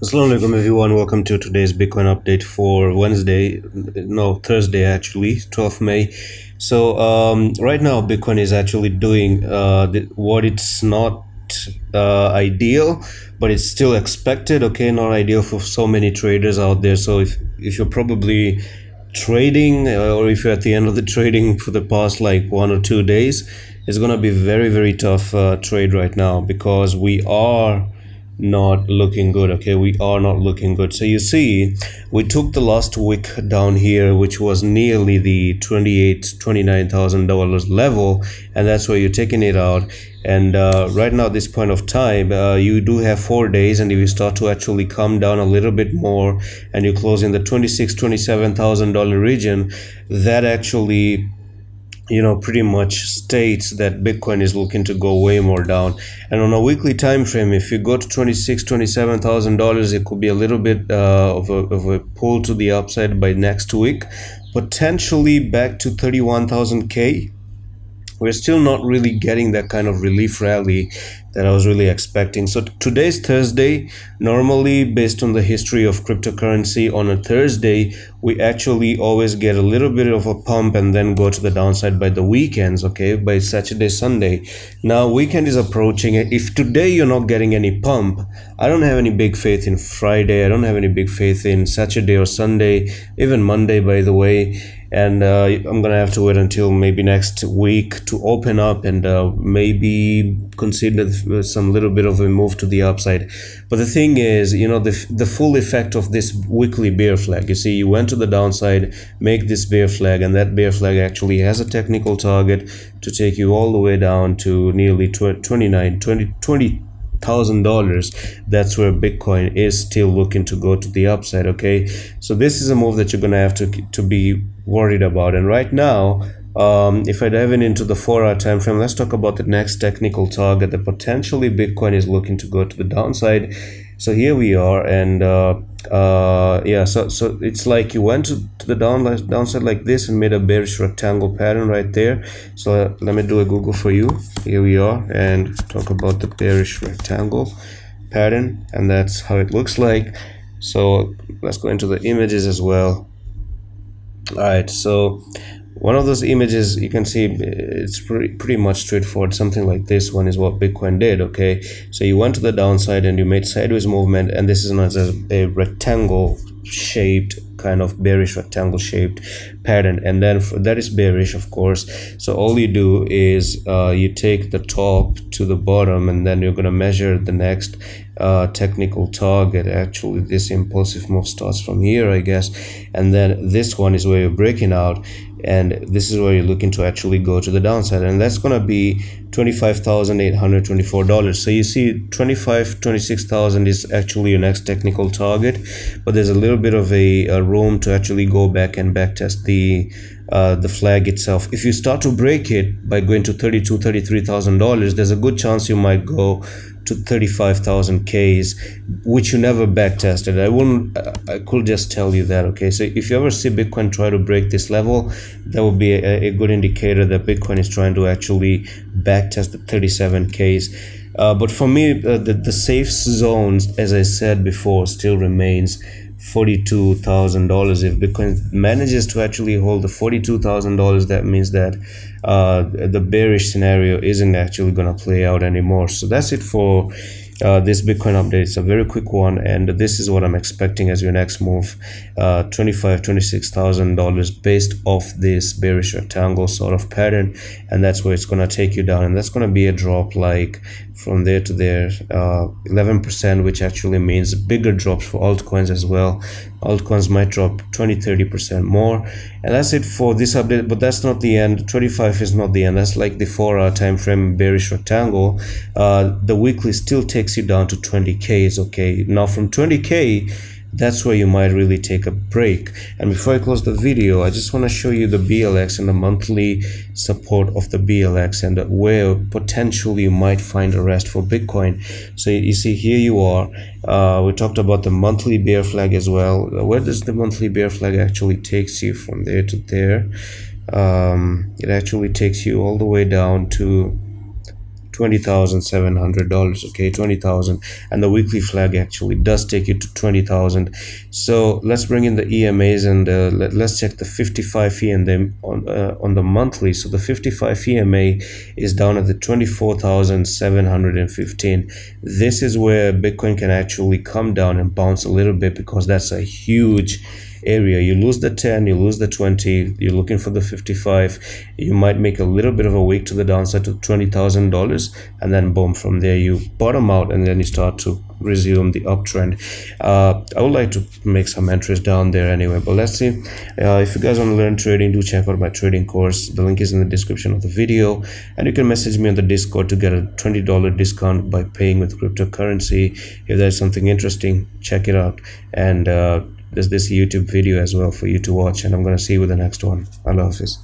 Assalamu alaikum everyone, welcome to today's Bitcoin update for Thursday actually, 12th May. So right now Bitcoin is actually doing what it's not ideal, but it's still expected, okay, not ideal for so many traders out there. So if you're probably trading or if you're at the end of the trading for the past like 1 or 2 days, it's going to be very tough trade right now because we are not looking good. Okay, we are not looking good. So you see, we took the last week down here, which was nearly the $29,000 level, and that's where you're taking it out. And right now at this point of time, you do have 4 days, and if you start to actually come down a little bit more and you close in the $27,000 region, that actually pretty much states that Bitcoin is looking to go way more down. And on a weekly time frame, if you go to $27,000, it could be a little bit of a pull to the upside by next week, potentially back to 31,000K. We're still not really getting that kind of relief rally that I was really expecting. So today's Thursday. Normally, based on the history of cryptocurrency, on a Thursday, we actually always get a little bit of a pump and then go to the downside by the weekends, okay, by Saturday, Sunday. Now, weekend is approaching. If today you're not getting any pump, I don't have any big faith in Friday. I don't have any big faith in Saturday or Sunday, even Monday, by the way. And I'm gonna have to wait until maybe next week to open up and maybe consider some little bit of a move to the upside. But the thing is, the full effect of this weekly bear flag. You see, you went to the downside, make this bear flag, and that bear flag actually has a technical target to take you all the way down to nearly $20,000. That's where Bitcoin is still looking to go to the upside. Okay, so this is a move that you're gonna have to be worried about. And right now, if I dive into the 4-hour time frame, let's talk about the next technical target that potentially Bitcoin is looking to go to the downside. So here we are, and yeah, so it's like you went to the downside like this and made a bearish rectangle pattern right there. So let me do a Google for you. Here we are, and talk about the bearish rectangle pattern, and that's how it looks like. So let's go into the images as well. All right, so one of those images, you can see it's pretty much straightforward. Something like this one is what Bitcoin did. Okay, so you went to the downside and you made sideways movement, and this is not a rectangle shaped, kind of bearish rectangle shaped pattern, and then that is bearish, of course. So all you do is you take the top to the bottom, and then you're going to measure the next technical target. Actually, this impulsive move starts from here, I guess, and then this one is where you're breaking out, and this is where you're looking to actually go to the downside, and that's going to be $25,824. So you see 26,000 is actually your next technical target, but there's a little bit of a room to actually go back and backtest the flag itself. If you start to break it by going to $33,000, there's a good chance you might go to 35,000 Ks, which you never backtested. I could just tell you that. Okay, so if you ever see Bitcoin try to break this level, that would be a good indicator that Bitcoin is trying to actually backtest the 37 Ks. But for me, the safe zones, as I said before, still remains $42,000. If Bitcoin manages to actually hold the $42,000, that means that the bearish scenario isn't actually going to play out anymore. So that's it for this Bitcoin update. It's a very quick one, and this is what I'm expecting as your next move. $26,000 based off this bearish rectangle sort of pattern, and that's where it's going to take you down, and that's going to be a drop like from there to there, 11%, which actually means bigger drops for altcoins as well. Altcoins might drop 20-30% more. And that's it for this update, but that's not the end. 25 is not the end. That's like the 4-hour time frame bearish rectangle. The weekly still takes you down to 20Ks. Okay, now from 20K, that's where you might really take a break. And before I close the video, I just want to show you the BLX and the monthly support of the BLX, and where potentially you might find a rest for Bitcoin. So you see, here you are. We talked about the monthly bear flag as well. Where does the monthly bear flag actually takes you from there to there? It actually takes you all the way down to $20,700. Okay, 20,000, and the weekly flag actually does take you to 20,000. So let's bring in the EMAs, and let's check the 55 EMA on the monthly. So the 55 EMA is down at the 24,715. This is where Bitcoin can actually come down and bounce a little bit, because that's a huge area. You lose the 10, you lose the 20, you're looking for the 55. You might make a little bit of a week to the downside to $20,000, and then boom, from there you bottom out, and then you start to resume the uptrend. I would like to make some entries down there anyway, but let's see. If you guys want to learn trading, do check out my trading course. The link is in the description of the video, and you can message me on the Discord to get a $20 discount by paying with cryptocurrency. If there's something interesting, check it out. And there's this YouTube video as well for you to watch, and I'm gonna see you with the next one. Allah Hafiz.